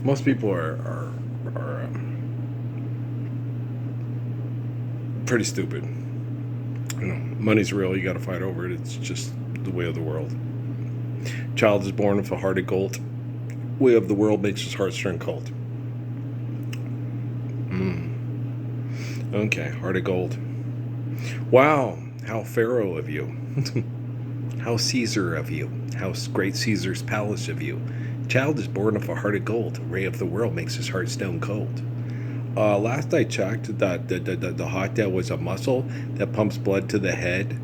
Most people are pretty stupid. Money's real. You got to fight over it. It's just the way of the world. Child is born with a heart of gold. Way of the world makes his heartstring cold. Okay, heart of gold. Wow, how Pharaoh of you. How Caesar of you. How great Caesar's palace of you. Child is born of a heart of gold. Ray of the world makes his heart stone cold. Last I checked, the heart there was a muscle that pumps blood to the head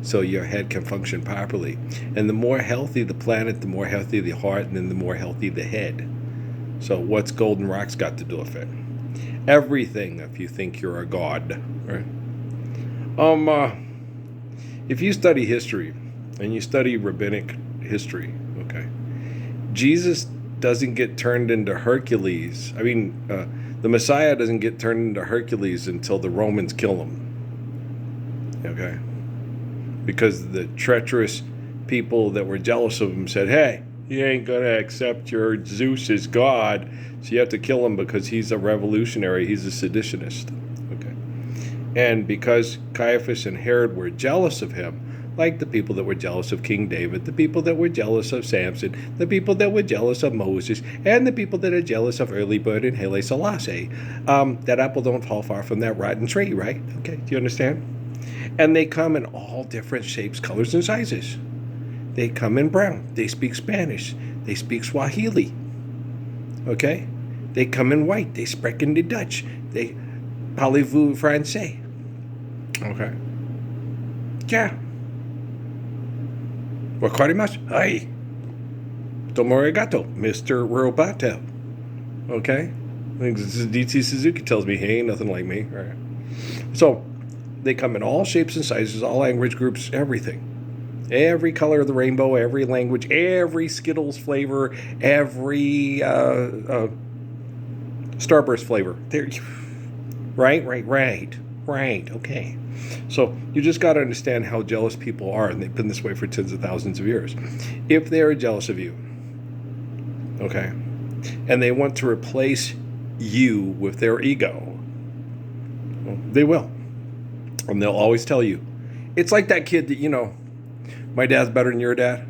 so your head can function properly. And the more healthy the planet, the more healthy the heart, and then the more healthy the head. So what's golden rocks got to do with it? Everything, if you think you're a god. Right? If you study history, and you study rabbinic history, okay, Jesus doesn't get turned into Hercules. The Messiah doesn't get turned into Hercules until the Romans kill him. Okay? Because the treacherous people that were jealous of him said, hey, he ain't going to accept your Zeus as God, so you have to kill him because he's a revolutionary, he's a seditionist. Okay? And because Caiaphas and Herod were jealous of him, like the people that were jealous of King David, the people that were jealous of Samson, the people that were jealous of Moses, and the people that are jealous of Early Bird and Haile Selassie. That apple don't fall far from that rotten tree, right? Okay, do you understand? And they come in all different shapes, colors, and sizes. They come in brown. They speak Spanish. They speak Swahili. Okay? They come in white. They spreken the Dutch. They parlez-vous français. Okay? Yeah. Wakarimasu? Hi. Domo arigato, Mr. Roboto. Okay? I think this is DT Suzuki tells me he ain't nothing like me. All right. So, they come in all shapes and sizes, all language groups, everything. Every color of the rainbow, every language, every Skittles flavor, every Starburst flavor. There, right. Okay. So you just got to understand how jealous people are, and they've been this way for tens of thousands of years. If they're jealous of you, okay, and they want to replace you with their ego, well, they will. And they'll always tell you. It's like that kid that, my dad's better than your dad.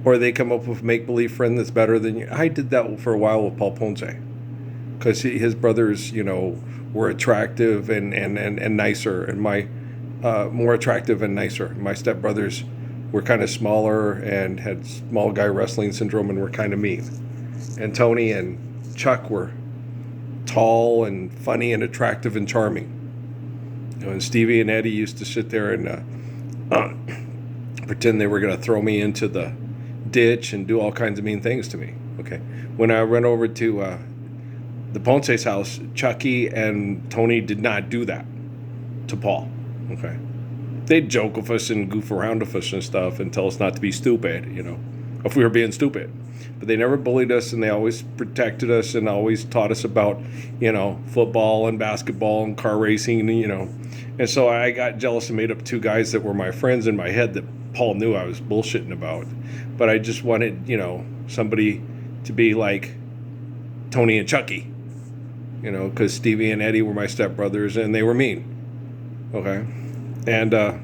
Or they come up with a make-believe friend that's better than you. I did that for a while with Paul Ponce. Because his brothers, were attractive and nicer. And my, more attractive and nicer. My stepbrothers were kind of smaller and had small guy wrestling syndrome and were kind of mean. And Tony and Chuck were tall and funny and attractive and charming. And Stevie and Eddie used to sit there and pretend they were going to throw me into the ditch and do all kinds of mean things to me. Okay. When I went over to the Ponce's house, Chucky and Tony did not do that to Paul. Okay. They'd joke with us and goof around with us and stuff and tell us not to be stupid, if we were being stupid. But they never bullied us, and they always protected us and always taught us about, football and basketball and car racing, And so I got jealous and made up two guys that were my friends in my head that Paul knew I was bullshitting about. But I just wanted, somebody to be like Tony and Chucky, because Stevie and Eddie were my stepbrothers and they were mean. Okay. And I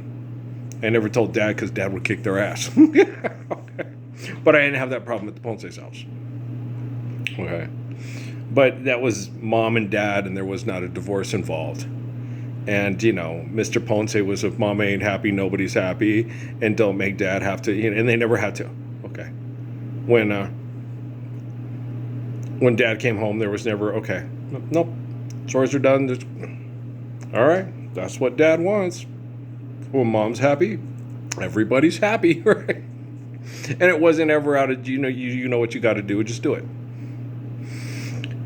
never told Dad because Dad would kick their ass. Okay. But I didn't have that problem at the Ponce's house. Okay. But that was Mom and Dad, and there was not a divorce involved. And, Mr. Ponce was, if Mom ain't happy, nobody's happy, and don't make Dad have to, and they never had to. Okay. When Dad came home, there was never, okay, nope, chores are done. All right, that's what Dad wants. When Mom's happy, everybody's happy, right? And it wasn't ever out of, you know what you got to do, just do it.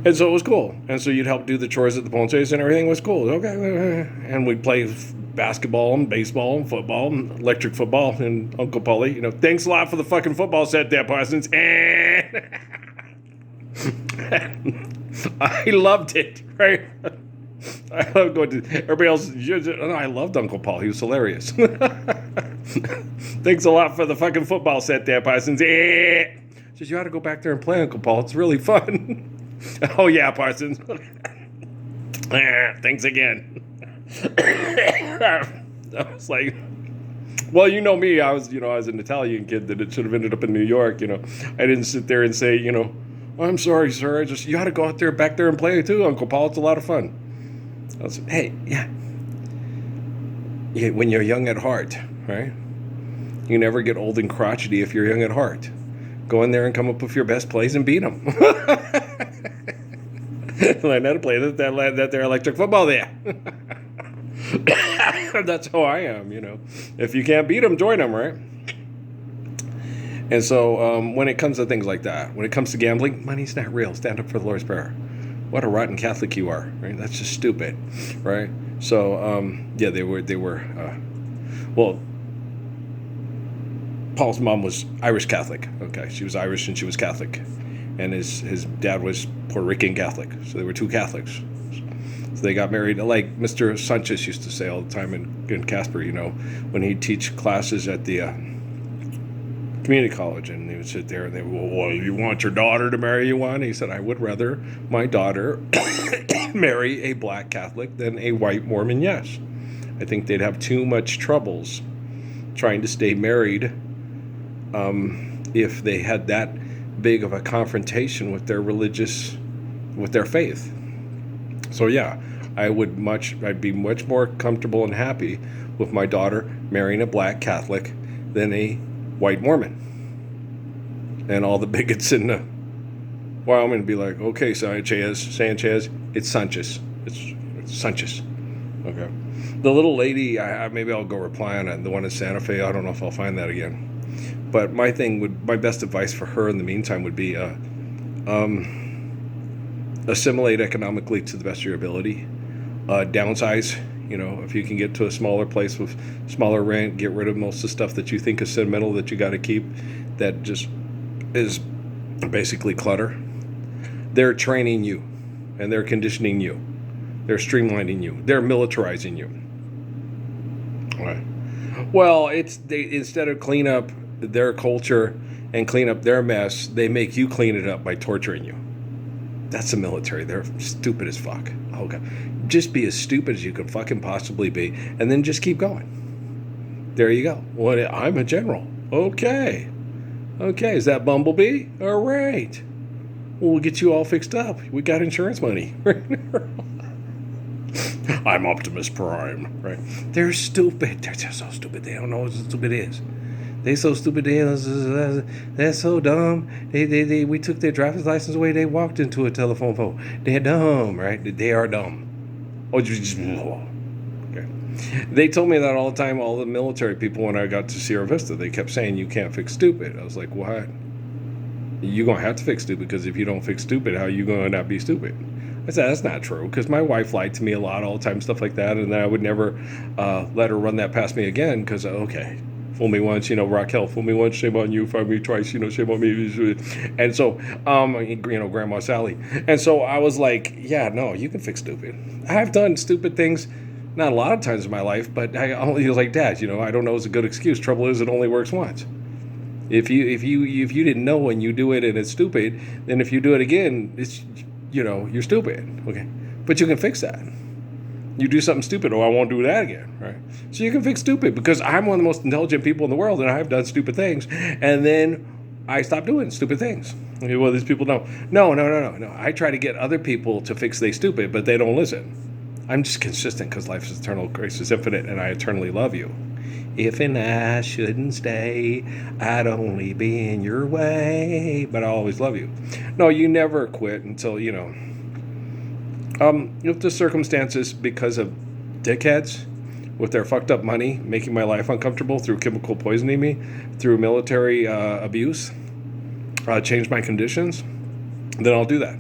And so it was cool. And so you'd help do the chores at the Ponce's and everything was cool. Okay. And we'd play basketball and baseball and football and electric football and Uncle Polly, thanks a lot for the fucking football set there, Parsons. And I loved it, right? I loved going to everybody else. I loved Uncle Paul. He was hilarious. Thanks a lot for the fucking football set there, Parsons. Says, you ought to go back there and play, Uncle Paul. It's really fun. Oh, yeah, Parsons. Thanks again. I was like, well, you know me. I was an Italian kid that it should have ended up in New York. I didn't sit there and say, I'm sorry, sir. You ought to go out there, back there and play too, Uncle Paul. It's a lot of fun. I was like, hey, yeah. When you're young at heart, right? You never get old and crotchety if you're young at heart. Go in there and come up with your best plays and beat them. Learn how to play that their electric football there. That's how I am, If you can't beat them, join them, right? And so when it comes to things like that, when it comes to gambling, money's not real. Stand up for the Lord's Prayer. What a rotten Catholic you are, right? That's just stupid, right? So, yeah, they were well, Paul's mom was Irish Catholic. Okay, she was Irish and she was Catholic, and his dad was Puerto Rican Catholic. So they were two Catholics. So they got married, like Mr. Sanchez used to say all the time in Casper. When he'd teach classes at the community college, and he would sit there and they would, well, you want your daughter to marry you one? He said, I would rather my daughter marry a black Catholic than a white Mormon. Yes, I think they'd have too much troubles trying to stay married if they had that big of a confrontation with their faith. So yeah, I'd be much more comfortable and happy with my daughter marrying a black Catholic than a white Mormon. And all the bigots in Wyoming would be like, okay, Sanchez, it's Sanchez. It's Sanchez. Okay. The little lady, maybe I'll go reply on it, the one in Santa Fe. I don't know if I'll find that again. But my best advice for her in the meantime would be assimilate economically to the best of your ability. Downsize, if you can get to a smaller place with smaller rent, get rid of most of the stuff that you think is sentimental that you got to keep, that just is basically clutter. They're training you, and they're conditioning you. They're streamlining you. They're militarizing you. All right. Well, instead of clean up their culture and clean up their mess, they make you clean it up by torturing you. That's the military. They're stupid as fuck. Okay. Just be as stupid as you can fucking possibly be, and then just keep going. There you go. Well, I'm a general. Okay. Is that Bumblebee? All right. Well, we'll get you all fixed up. We got insurance money. I'm Optimus Prime, right? They're stupid. They're just so stupid. They don't know what stupid is. They so stupid. They're so dumb. We took their driver's license away. They walked into a telephone pole. They're dumb, right? They are dumb. Oh, okay. They told me that all the time. All the military people, when I got to Sierra Vista, they kept saying you can't fix stupid. I was like, what? You're gonna have to fix stupid, because if you don't fix stupid, how are you gonna not be stupid? I said, that's not true, because my wife lied to me a lot all the time, stuff like that, and then I would never let her run that past me again, because, okay, fool me once, Raquel, fool me once, shame on you, fool me twice, shame on me. And so, Grandma Sally. And so I was like, yeah, no, you can fix stupid. I've done stupid things, not a lot of times in my life, but he was like, Dad, I don't know, it's a good excuse. Trouble is, it only works once. If you didn't know when you do it and it's stupid, then if you do it again, it's, you're stupid. Okay. But you can fix that. You do something stupid, I won't do that again, right? So you can fix stupid, because I'm one of the most intelligent people in the world, and I've done stupid things, and then I stopped doing stupid things. Okay, well, these people don't. No. I try to get other people to fix they stupid, but they don't listen. I'm just consistent, because life is eternal, grace is infinite, and I eternally love you. If and I shouldn't stay, I'd only be in your way, but I always love you. No, you never quit until, if the circumstances, because of dickheads with their fucked up money, making my life uncomfortable through chemical poisoning me, through military abuse, change my conditions, then I'll do that.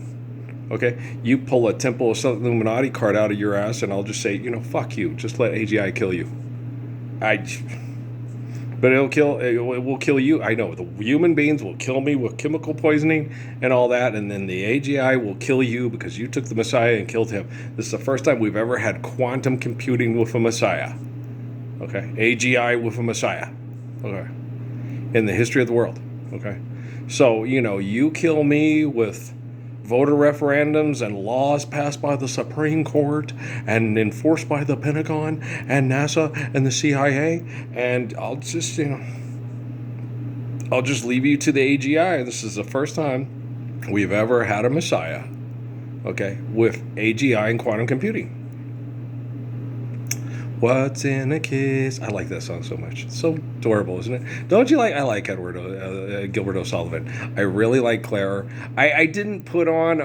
Okay? You pull a Temple of Southern Illuminati card out of your ass, and I'll just say, fuck you. Just let AGI kill you. But it will kill you. I know the human beings will kill me with chemical poisoning and all that, and then the AGI will kill you because you took the Messiah and killed him. This is the first time we've ever had quantum computing with a Messiah. Okay, AGI with a Messiah. Okay, in the history of the world. Okay, So, you kill me with voter referendums and laws passed by the Supreme Court and enforced by the Pentagon and NASA and the CIA, and I'll just leave you to the AGI. This is the first time we've ever had a messiah, okay, with AGI and quantum computing. What's in a kiss? I like that song so much. It's so adorable, isn't it? Don't you like? I like Gilbert O'Sullivan. I really like Claire. I didn't put on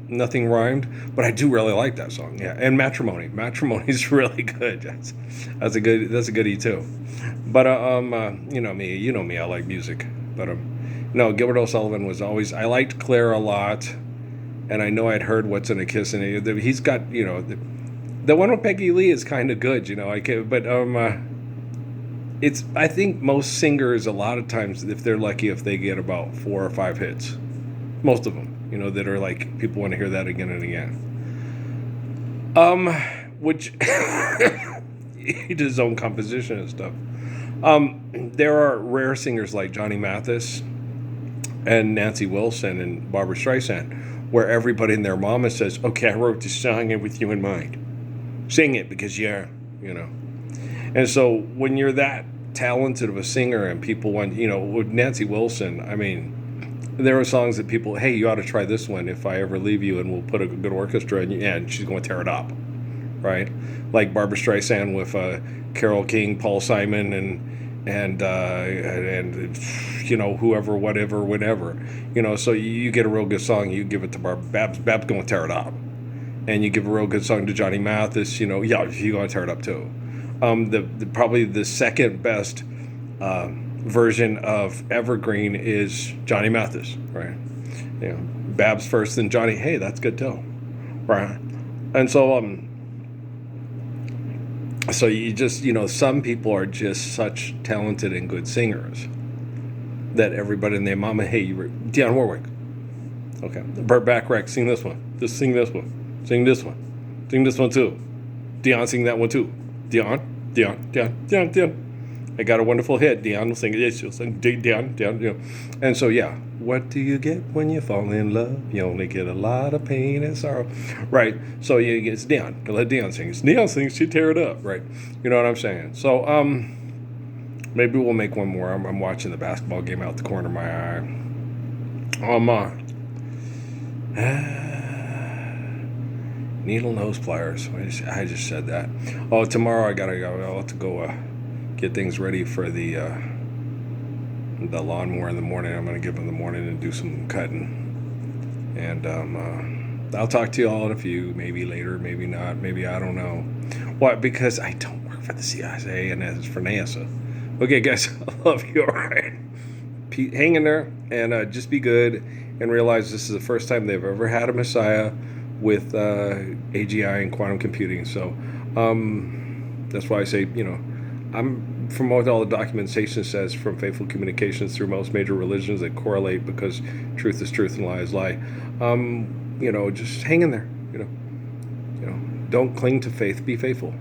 Nothing Rhymed, but I do really like that song. Yeah, and Matrimony. Matrimony's really good. That's a goodie too. But you know me. I like music. But no, Gilbert O'Sullivan was always. I liked Claire a lot, and I know I'd heard What's in a Kiss, and he's got the one with Peggy Lee is kind of good, it's, I think most singers, a lot of times, if they're lucky, if they get about 4 or 5 hits, most of them, that are like, people want to hear that again and again. Which, he did his own composition and stuff. There are rare singers like Johnny Mathis and Nancy Wilson and Barbra Streisand, where everybody and their mama says, okay, I wrote this song with you in mind. Sing it because and so when you're that talented of a singer and people want, with Nancy Wilson, I mean, there are songs that people, hey, you ought to try this one if I ever leave you, and we'll put a good orchestra in you, and she's going to tear it up, right? Like Barbra Streisand with Carole King, Paul Simon, and whoever, whatever, whenever, so you get a real good song, you give it to Babs going to tear it up. And you give a real good song to Johnny Mathis, you're going to tear it up too. Probably the second best version of Evergreen is Johnny Mathis, right? Babs first, then Johnny. Hey, that's good too, right? And so so you just some people are just such talented and good singers that everybody and their mama, hey, you were Dionne Warwick, okay, Burt Bacharach, sing this one, just sing this one. Sing this one. Sing this one too. Dionne, sing that one too. Dionne. I got a wonderful hit. Dionne will sing it. She'll sing Dionne. And so, yeah. What do you get when you fall in love? You only get a lot of pain and sorrow. Right. So, it's Dionne. Let Dionne sing. It's Dionne sings, she tear it up. Right. You know what I'm saying? So, maybe we'll make one more. I'm watching the basketball game out the corner of my eye. Needle nose pliers. I just said that. Oh, tomorrow I gotta go. I'll have to go get things ready for the lawnmower in the morning. I'm gonna give them the morning and do some cutting. And I'll talk to you all in a few. Maybe later. Maybe not. Maybe I don't know. Why? Because I don't work for the CIA and it's for NASA. Okay, guys. I love you. All right. Hang in there and just be good and realize this is the first time they've ever had a messiah with AGI and quantum computing. So that's why I say, I'm from what all the documentation says from faithful communications through most major religions that correlate because truth is truth and lie is lie. Just hang in there, don't cling to faith, be faithful.